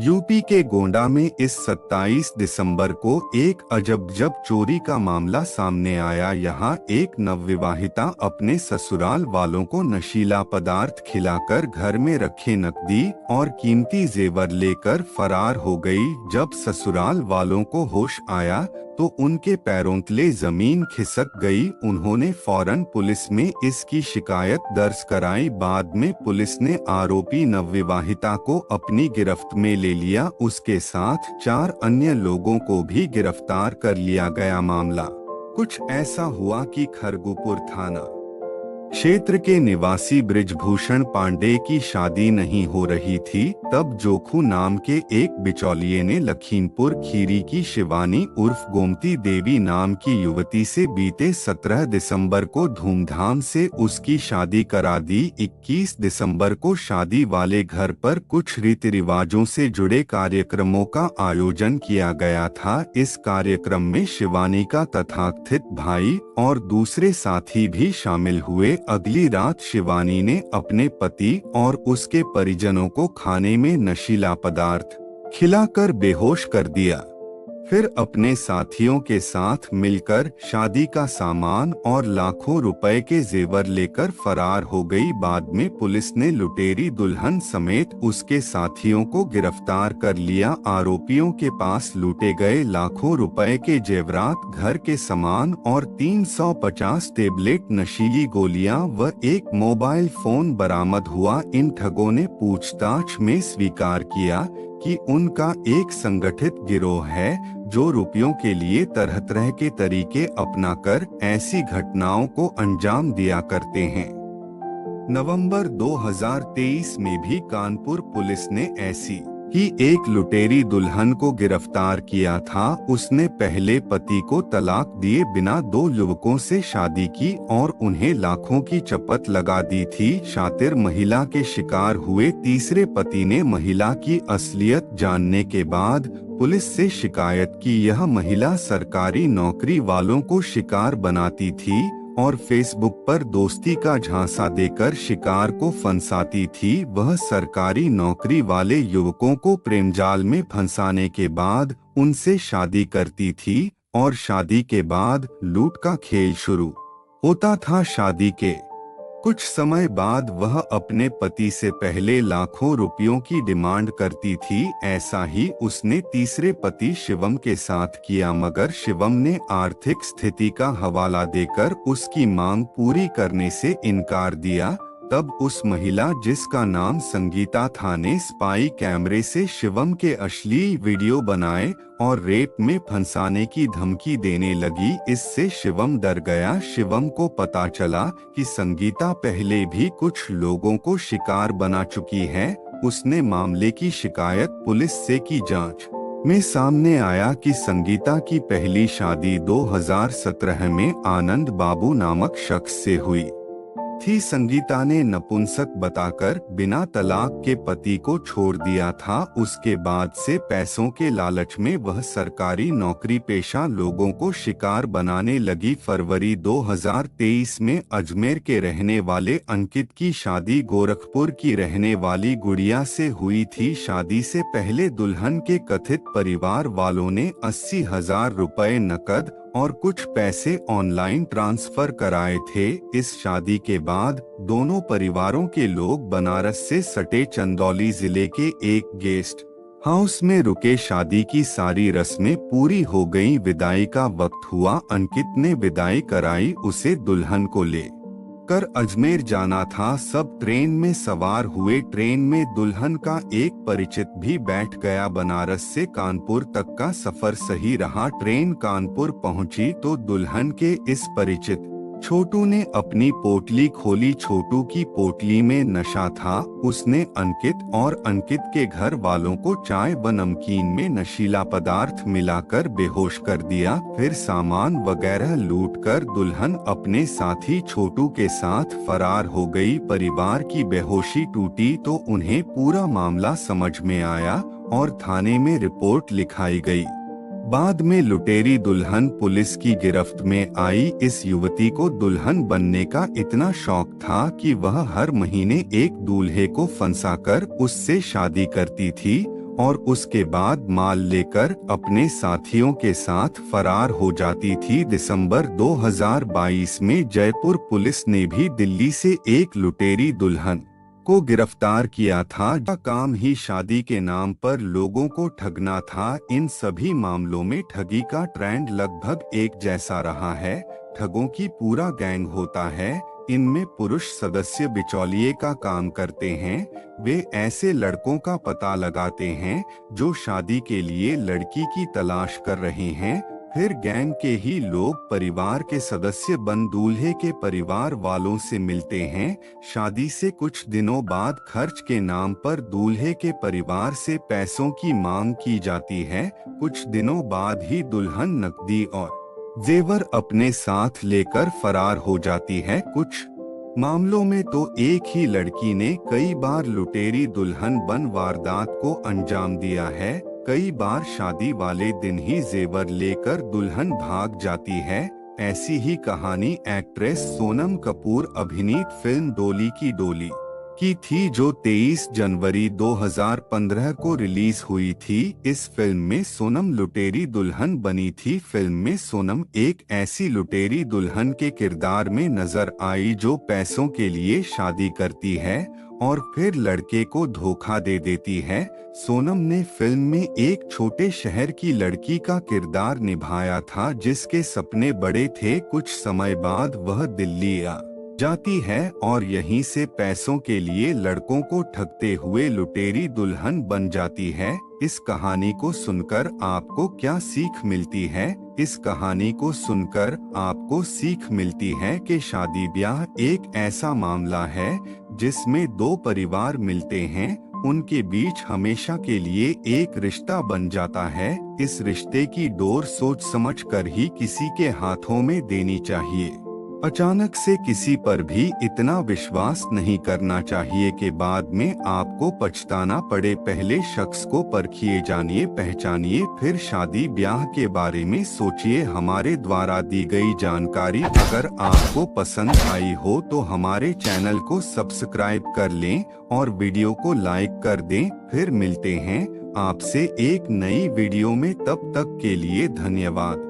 UP के गोंडा में इस 27 दिसंबर को एक अजब चोरी का मामला सामने आया। यहाँ एक नवविवाहिता अपने ससुराल वालों को नशीला पदार्थ खिलाकर घर में रखे नकदी और कीमती जेवर लेकर फरार हो गई। जब ससुराल वालों को होश आया तो उनके पैरों तले जमीन खिसक गई। उन्होंने फौरन पुलिस में इसकी शिकायत दर्ज कराई। बाद में पुलिस ने आरोपी नवविवाहिता को अपनी गिरफ्त में ले लिया। उसके साथ 4 अन्य लोगों को भी गिरफ्तार कर लिया गया। मामला कुछ ऐसा हुआ कि खरगुपुर थाना क्षेत्र के निवासी ब्रिजभूषण पांडे की शादी नहीं हो रही थी। तब जोखू नाम के एक बिचौलिए ने लखीमपुर खीरी की शिवानी उर्फ गोमती देवी नाम की युवती से बीते 17 दिसंबर को धूमधाम से उसकी शादी करा दी। 21 दिसंबर को शादी वाले घर पर कुछ रीति रिवाजों से जुड़े कार्यक्रमों का आयोजन किया गया था। इस कार्यक्रम में शिवानी का तथाकथित भाई और दूसरे साथी भी शामिल हुए। अगली रात शिवानी ने अपने पति और उसके परिजनों को खाने में नशीला पदार्थ खिलाकर बेहोश कर दिया। फिर अपने साथियों के साथ मिलकर शादी का सामान और लाखों रुपए के जेवर लेकर फरार हो गई। बाद में पुलिस ने लुटेरी दुल्हन समेत उसके साथियों को गिरफ्तार कर लिया। आरोपियों के पास लूटे गए लाखों रुपए के जेवरात, घर के सामान और 350 टेबलेट नशीली गोलियां व एक मोबाइल फोन बरामद हुआ। इन ठगों ने पूछताछ में स्वीकार किया कि उनका एक संगठित गिरोह है जो रुपयों के लिए तरह तरह के तरीके अपनाकर ऐसी घटनाओं को अंजाम दिया करते हैं। नवंबर 2023 में भी कानपुर पुलिस ने ऐसी ही एक लुटेरी दुल्हन को गिरफ्तार किया था। उसने पहले पति को तलाक दिए बिना 2 युवकों से शादी की और उन्हें लाखों की चपत लगा दी थी। शातिर महिला के शिकार हुए तीसरे पति ने महिला की असलियत जानने के बाद पुलिस से शिकायत की। यह महिला सरकारी नौकरी वालों को शिकार बनाती थी और फेसबुक पर दोस्ती का झांसा देकर शिकार को फंसाती थी। वह सरकारी नौकरी वाले युवकों को प्रेमजाल में फंसाने के बाद उनसे शादी करती थी और शादी के बाद लूट का खेल शुरू होता था। शादी के कुछ समय बाद वह अपने पति से पहले लाखों रुपयों की डिमांड करती थी। ऐसा ही उसने तीसरे पति शिवम के साथ किया, मगर शिवम ने आर्थिक स्थिति का हवाला देकर उसकी मांग पूरी करने से इनकार दिया। तब उस महिला जिसका नाम संगीता था ने स्पाई कैमरे से शिवम के अश्लील वीडियो बनाए और रेप में फंसाने की धमकी देने लगी। इससे शिवम डर गया। शिवम को पता चला कि संगीता पहले भी कुछ लोगों को शिकार बना चुकी है। उसने मामले की शिकायत पुलिस से की। जांच में सामने आया कि संगीता की पहली शादी 2017 में आनंद बाबू नामक शख्स से हुई थी। संगीता ने नपुंसक बताकर बिना तलाक के पति को छोड़ दिया था। उसके बाद से पैसों के लालच में वह सरकारी नौकरी पेशा लोगों को शिकार बनाने लगी। फरवरी 2023 में अजमेर के रहने वाले अंकित की शादी गोरखपुर की रहने वाली गुड़िया से हुई थी। शादी से पहले दुल्हन के कथित परिवार वालों ने 80,000 रुपए नकद और कुछ पैसे ऑनलाइन ट्रांसफर कराए थे। इस शादी के बाद दोनों परिवारों के लोग बनारस से सटे चंदौली जिले के एक गेस्ट हाउस में रुके। शादी की सारी रस्में पूरी हो गईं। विदाई का वक्त हुआ। अंकित ने विदाई कराई। उसे दुल्हन को ले कर अजमेर जाना था। सब ट्रेन में सवार हुए। ट्रेन में दुल्हन का एक परिचित भी बैठ गया। बनारस से कानपुर तक का सफर सही रहा। ट्रेन कानपुर पहुंची तो दुल्हन के इस परिचित छोटू ने अपनी पोटली खोली। छोटू की पोटली में नशा था। उसने अंकित और अंकित के घर वालों को चाय व नमकीन में नशीला पदार्थ मिलाकर बेहोश कर दिया। फिर सामान वगैरह लूटकर दुल्हन अपने साथी छोटू के साथ फरार हो गई। परिवार की बेहोशी टूटी तो उन्हें पूरा मामला समझ में आया और थाने में रिपोर्ट लिखाई गई। बाद में लुटेरी दुल्हन पुलिस की गिरफ्त में आई। इस युवती को दुल्हन बनने का इतना शौक था कि वह हर महीने एक दूल्हे को फंसाकर उससे शादी करती थी और उसके बाद माल लेकर अपने साथियों के साथ फरार हो जाती थी। दिसंबर 2022 में जयपुर पुलिस ने भी दिल्ली से एक लुटेरी दुल्हन को गिरफ्तार किया था, जिसका काम ही शादी के नाम पर लोगों को ठगना था। इन सभी मामलों में ठगी का ट्रेंड लगभग एक जैसा रहा है। ठगों की पूरा गैंग होता है। इनमें पुरुष सदस्य बिचौलिए का काम करते हैं। वे ऐसे लड़कों का पता लगाते हैं जो शादी के लिए लड़की की तलाश कर रहे हैं। फिर गैंग के ही लोग परिवार के सदस्य बन दूल्हे के परिवार वालों से मिलते हैं। शादी से कुछ दिनों बाद खर्च के नाम पर दूल्हे के परिवार से पैसों की मांग की जाती है। कुछ दिनों बाद ही दुल्हन नकदी और जेवर अपने साथ लेकर फरार हो जाती है। कुछ मामलों में तो एक ही लड़की ने कई बार लुटेरी दुल्हन बन वारदात को अंजाम दिया है। कई बार शादी वाले दिन ही जेवर लेकर दुल्हन भाग जाती है। ऐसी ही कहानी एक्ट्रेस सोनम कपूर अभिनीत फिल्म डोली की डोली की थी, जो 23 जनवरी 2015 को रिलीज हुई थी। इस फिल्म में सोनम लुटेरी दुल्हन बनी थी। फिल्म में सोनम एक ऐसी लुटेरी दुल्हन के किरदार में नजर आई जो पैसों के लिए शादी करती है और फिर लड़के को धोखा दे देती है। सोनम ने फिल्म में एक छोटे शहर की लड़की का किरदार निभाया था जिसके सपने बड़े थे। कुछ समय बाद वह दिल्ली आ जाती है और यहीं से पैसों के लिए लड़कों को ठगते हुए लुटेरी दुल्हन बन जाती है। इस कहानी को सुनकर आपको क्या सीख मिलती है? इस कहानी को सुनकर आपको सीख मिलती है कि शादी ब्याह एक ऐसा मामला है जिसमें दो परिवार मिलते हैं, उनके बीच हमेशा के लिए एक रिश्ता बन जाता है। इस रिश्ते की डोर सोच समझ कर ही किसी के हाथों में देनी चाहिए। अचानक से किसी पर भी इतना विश्वास नहीं करना चाहिए कि बाद में आपको पछताना पड़े। पहले शख्स को परखिए, जानिए, पहचानिए, फिर शादी ब्याह के बारे में सोचिए। हमारे द्वारा दी गई जानकारी अगर आपको पसंद आई हो तो हमारे चैनल को सब्सक्राइब कर लें और वीडियो को लाइक कर दें। फिर मिलते हैं आपसे एक नई वीडियो में, तब तक के लिए धन्यवाद।